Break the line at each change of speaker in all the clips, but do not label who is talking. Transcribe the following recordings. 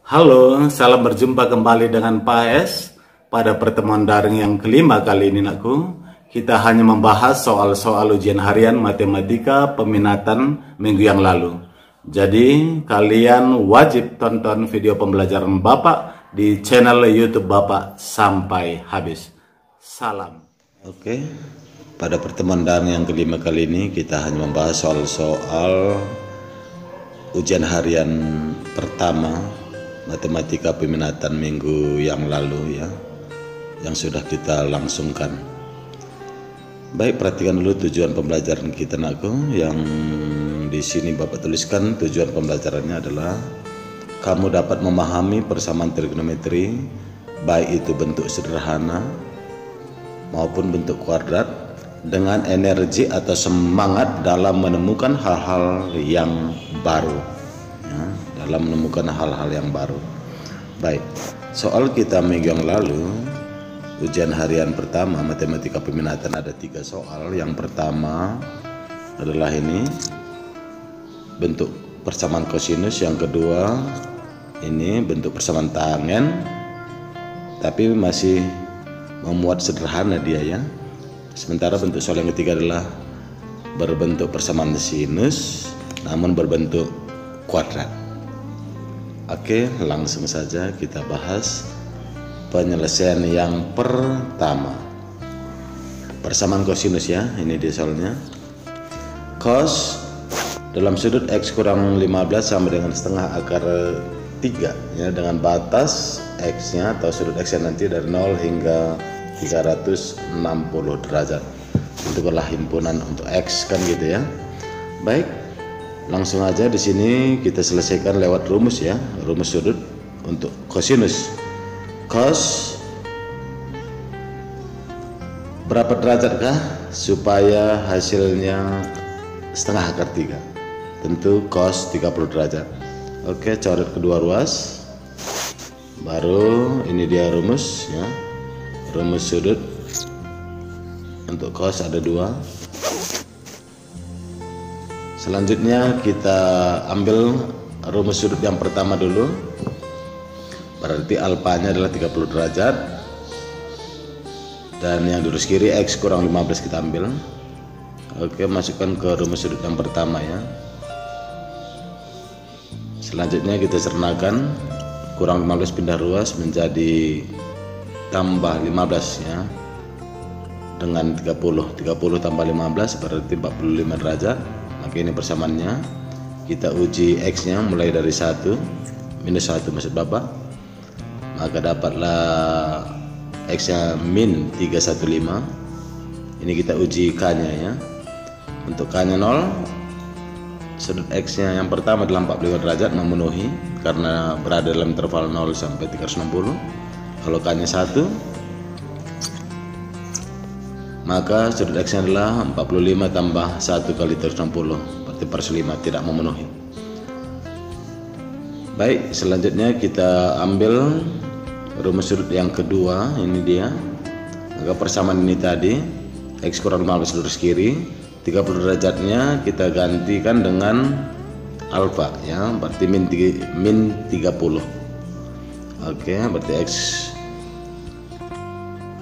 Halo, salam berjumpa kembali dengan Pak S. Pada pertemuan daring yang kelima kali ini nakku, kita hanya membahas soal-soal ujian harian matematika peminatan minggu yang lalu. Jadi, kalian wajib tonton video pembelajaran Bapak di channel YouTube Bapak sampai habis. Salam. Oke, pada pertemuan daring yang kelima kali ini kita hanya membahas soal-soal ujian harian pertama matematika peminatan minggu yang lalu ya, yang sudah kita langsungkan. Baik, perhatikan dulu tujuan pembelajaran kita nakku. Yang di sini Bapak tuliskan tujuan pembelajarannya adalah kamu dapat memahami persamaan trigonometri, baik itu bentuk sederhana maupun bentuk kuadrat, dengan energi atau semangat dalam menemukan hal-hal yang baru ya, dalam menemukan hal-hal yang baru. Baik, soal kita minggu yang lalu, ujian harian pertama matematika peminatan ada 3 soal. Yang pertama adalah ini bentuk persamaan kosinus, yang kedua ini bentuk persamaan tangen, tapi masih memuat sederhana dia ya. Sementara bentuk soal yang ketiga adalah berbentuk persamaan sinus namun berbentuk kuadrat. Oke, langsung saja kita bahas penyelesaian yang pertama. Persamaan kosinus ya, ini dia soalnya. Cos dalam sudut X kurang 15 sama dengan setengah akar 3 ya, dengan batas X nya atau sudut X nya nanti dari 0 hingga 360 derajat. Tentukanlah himpunan untuk X kan gitu ya. Baik, langsung aja di sini kita selesaikan lewat rumus ya, rumus sudut untuk kosinus. Cos berapa derajat kah supaya hasilnya setengah akar 3? Tentu cos 30 derajat. Oke, coret kedua ruas. Baru ini dia rumus ya. Rumus sudut untuk cos ada 2. Selanjutnya kita ambil rumus sudut yang pertama dulu. Berarti alfanya adalah 30 derajat. Dan yang lurus kiri X kurang 15 kita ambil. Oke, masukkan ke rumus sudut yang pertama ya. Selanjutnya kita cernakan, kurang 15 pindah ruas menjadi tambah 15 ya, dengan 30 tambah 15 berarti 45 derajat. Maka ini persamaannya kita uji X nya mulai dari 1 minus 1 maksud Bapak, maka dapatlah X nya min 315. Ini kita uji K nya ya. Untuk K nya 0, sudut X nya yang pertama adalah 45 derajat memenuhi karena berada dalam interval 0 sampai 360. Kalau K nya 1, maka sudut X nya adalah 45 tambah 1 kali 360, berarti per 5, tidak memenuhi. Baik, selanjutnya kita ambil rumus sudut yang kedua, ini dia. Maka persamaan ini tadi X kurang 15 lurus kiri, 30 derajatnya kita gantikan dengan alfa ya, berarti min 30. Oke, berarti X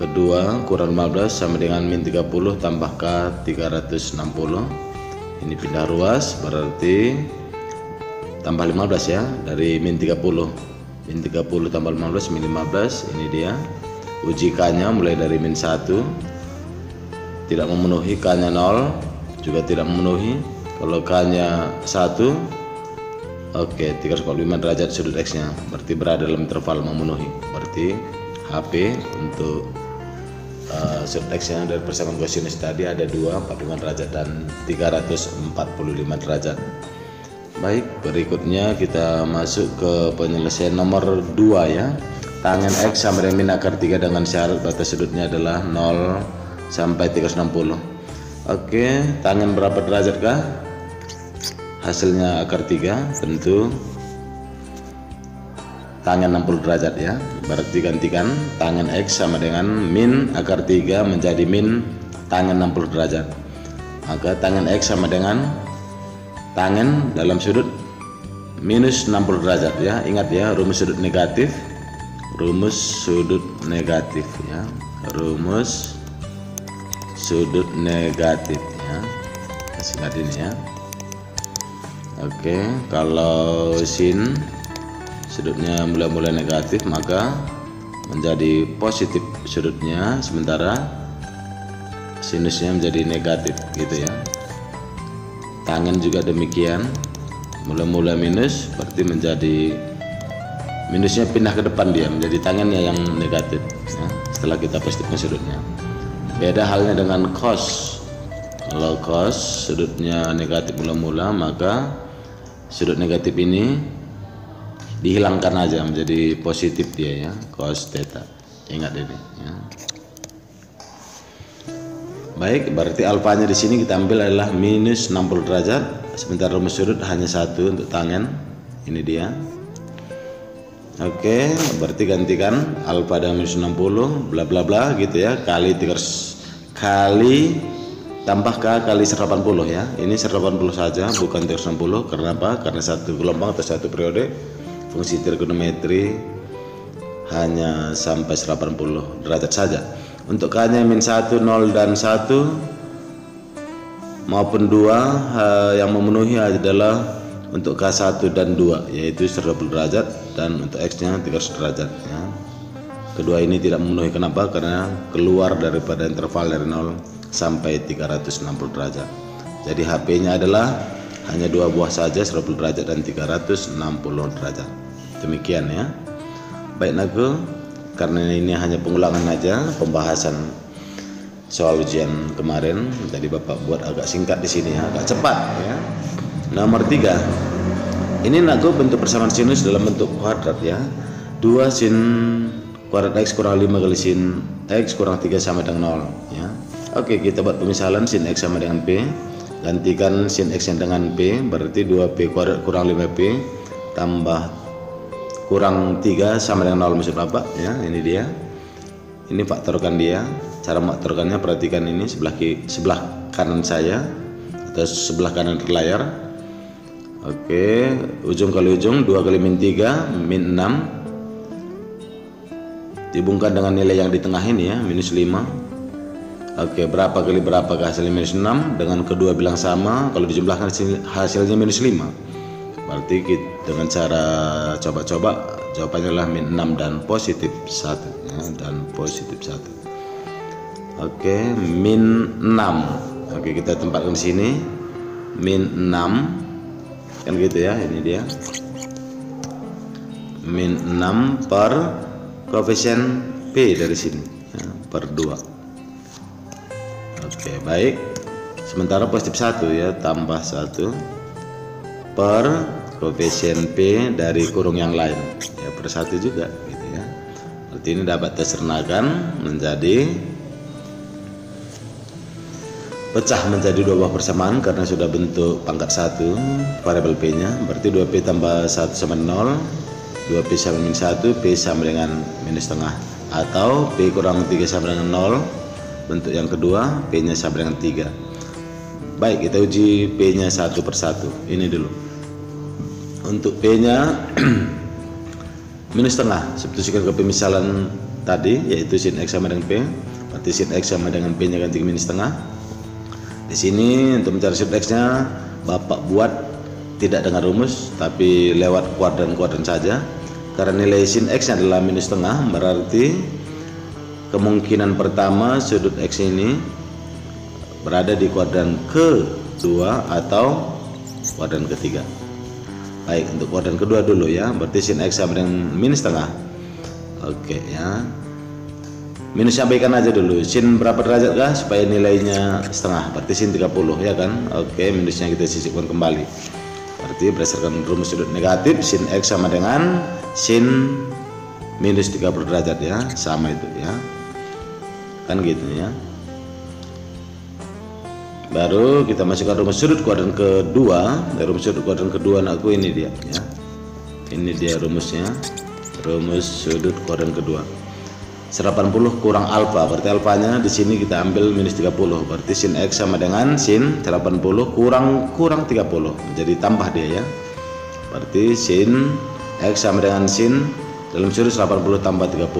kedua kurang 15 sama dengan min 30 tambah K 360. Ini pindah ruas berarti tambah 15 ya, dari min 30. Min 30 tambah 15 min 15, ini dia. Uji K nya mulai dari min 1, tidak memenuhi. K nya 0 juga tidak memenuhi. Kalau K nya 1, oke, 345 derajat sudut X nya, berarti berada dalam interval memenuhi. Berarti HP untuk sudut X nya dari persamaan kosinus tadi ada 2, 45 derajat dan 345 derajat. Baik, berikutnya kita masuk ke penyelesaian nomor 2 ya. Tangen X sama dengan min akar 3 dengan syarat batas sudutnya adalah 0 sampai 360. Oke, tangen berapa derajat kah hasilnya akar 3? Tentu tangen 60 derajat ya. Berarti gantikan tangen X sama dengan min akar 3 menjadi min tangen 60 derajat. Maka tangen X sama dengan tangen dalam sudut
minus 60 derajat ya. Ingat ya, rumus sudut negatif ya, rumus sudut negatif ya, ingat ini ya. Oke, kalau sin sudutnya mula-mula negatif maka menjadi positif sudutnya, sementara sinusnya menjadi negatif gitu ya. Tangen juga demikian, mula-mula minus berarti menjadi minusnya pindah ke depan, dia menjadi tangannya yang negatif ya, setelah kita positifkan sudutnya. Beda halnya dengan cos. Kalau cos sudutnya negatif mula-mula maka sudut negatif ini dihilangkan aja menjadi positif dia ya, cos theta. Ingat ini ya. Baik, berarti alfanya di sini kita ambil adalah minus 60 derajat, sementara rumus sudut hanya satu untuk tangen. Ini dia. Oke, berarti gantikan alfa dengan minus 60 bla bla bla gitu ya, kali 300 kali tambah K kali 180 ya. Ini 180 saja, bukan 360. Karena apa? Karena satu gelombang atau satu periode fungsi trigonometri hanya sampai 180 derajat saja. Untuk K-nya min 1, 0 dan 1 maupun 2 yang memenuhi adalah untuk K1 dan 2 yaitu 120 derajat, dan untuk X-nya 300 derajat ya. Kedua ini tidak memenuhi, kenapa? Karena keluar daripada interval dari 0 sampai 360 derajat. Jadi HP-nya adalah hanya 2 buah saja, 120 derajat dan 360 derajat. Demikian ya. Baik Nago, karena ini hanya pengulangan aja pembahasan soal ujian kemarin, jadi Bapak buat agak singkat di sini ya, agak cepat ya. Nomor 3. Ini Nago bentuk persamaan sinus dalam bentuk kuadrat ya. 2 sin kuadrat X kurang 5 kali sin X kurang 3 sama dengan 0 ya. Oke, kita buat pemisalan sin X sama dengan P. Gantikan sin X nya dengan P, berarti 2P kuadrat kurang 5P tambah kurang 3 sama dengan 0 maksud Bapak ya. Ini dia. Ini faktorkan dia. Cara faktorkannya perhatikan ini sebelah kanan saya atau sebelah kanan layar. Oke, ujung kali ujung 2 kali min 3 min 6 dihubungkan dengan nilai yang di tengah ini ya, minus 5. Oke, berapa kali berapa hasilnya minus 6, dengan kedua bilang sama, kalau dijumlahkan hasilnya minus 5. Berarti dengan cara coba-coba jawabannya adalah min 6 dan positif 1 ya, dan positif 1. Oke, min 6. Oke, kita tempatkan di sini min 6 kan gitu ya. Ini dia min 6 per koefisien P dari sini ya, per 2. Oke, baik. Sementara positif 1 ya, tambah 1 per koefisien P dari kurung yang lain ya, per 1 juga gitu ya. Berarti ini dapat tersernakan menjadi pecah menjadi 2 buah persamaan karena sudah bentuk pangkat 1 variabel P nya. Berarti 2P tambah 1 sama 0, 2P sama min 1, P sama dengan minus setengah, atau P kurang 3 sama dengan 0. Bentuk yang kedua, P nya sama dengan 3. Baik, kita uji P nya satu per satu. Ini dulu. Untuk P nya minus setengah, substitusikan ke pemisalan tadi, yaitu sin X sama dengan P. Berarti sin X sama dengan P nya ganti ke minus setengah. Di sini untuk mencari sin X nya Bapak buat tidak dengan rumus, tapi lewat kuadran-kuadran saja. Karena nilai sin X nya adalah minus setengah, berarti kemungkinan pertama sudut X ini berada di kuadran kedua atau kuadran ketiga. Baik, untuk kuadran kedua dulu ya, berarti sin X sama dengan minus setengah. Oke ya, minusnya abaikan aja dulu. Sin berapa derajat kah supaya nilainya setengah, berarti sin 30 ya kan. Oke, minusnya kita sisipkan kembali. Berarti berdasarkan rumus sudut negatif, sin X sama dengan sin minus 30 derajat ya, sama itu ya, kan gitu ya. Baru kita masukkan rumus sudut kuadran kedua. Dari rumus sudut kuadran kedua anakku ini dia ya. Ini dia rumusnya. Rumus sudut kuadran kedua. 180 kurang alfa, berarti alfanya di sini kita ambil minus 30. Berarti sin X sama dengan sin 180 kurang 30. Jadi tambah dia ya. berarti sin X sama dengan sin dalam sudut 80 tambah 30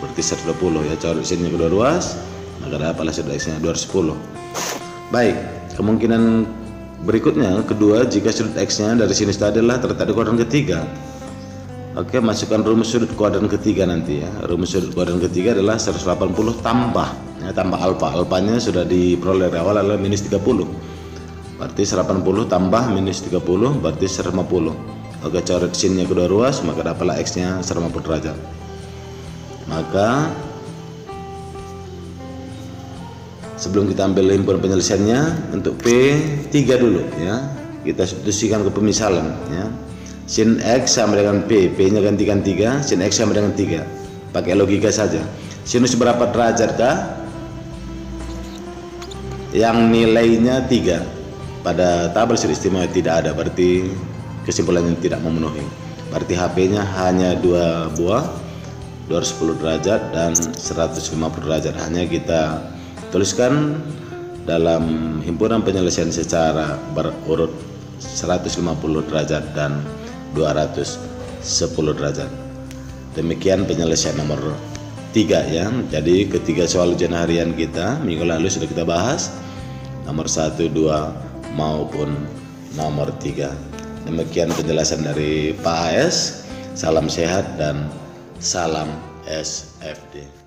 berarti 120 ya. Coret sinnya kedua ruas, maka dapatlah sudut X nya 210. Baik, kemungkinan berikutnya kedua, jika sudut X nya dari sinus tadi adalah terletak di kuadran ketiga. Oke, masukkan rumus sudut kuadran ketiga nanti ya. Rumus sudut kuadran ketiga adalah 180 tambah ya, tambah alfa. Alfanya sudah diperoleh dari awal adalah minus 30. Berarti 180 tambah minus 30 berarti 150. Oke, coret sinnya kedua ruas, maka dapatlah X nya 150 derajat. Maka sebelum kita ambil himpunan penyelesaiannya, untuk P3 dulu ya, kita substitusikan ke pemisalan ya. Sin X sama dengan P, P nya gantikan 3, sin X sama dengan 3. Pakai logika saja. Sinus berapa derajat kah? Yang nilainya 3. Pada tabel sudut istimewa tidak ada, berarti kesimpulannya tidak memenuhi. Berarti HP nya hanya 2 buah, 210 derajat dan 150 derajat. Hanya kita tuliskan dalam himpunan penyelesaian secara berurut 150 derajat dan 210 derajat. Demikian penyelesaian nomor 3 ya. Jadi ketiga soal ujian harian kita minggu lalu sudah kita bahas, nomor 1, 2 maupun nomor 3. Demikian penjelasan dari Pak AS. Salam sehat dan salam SFD.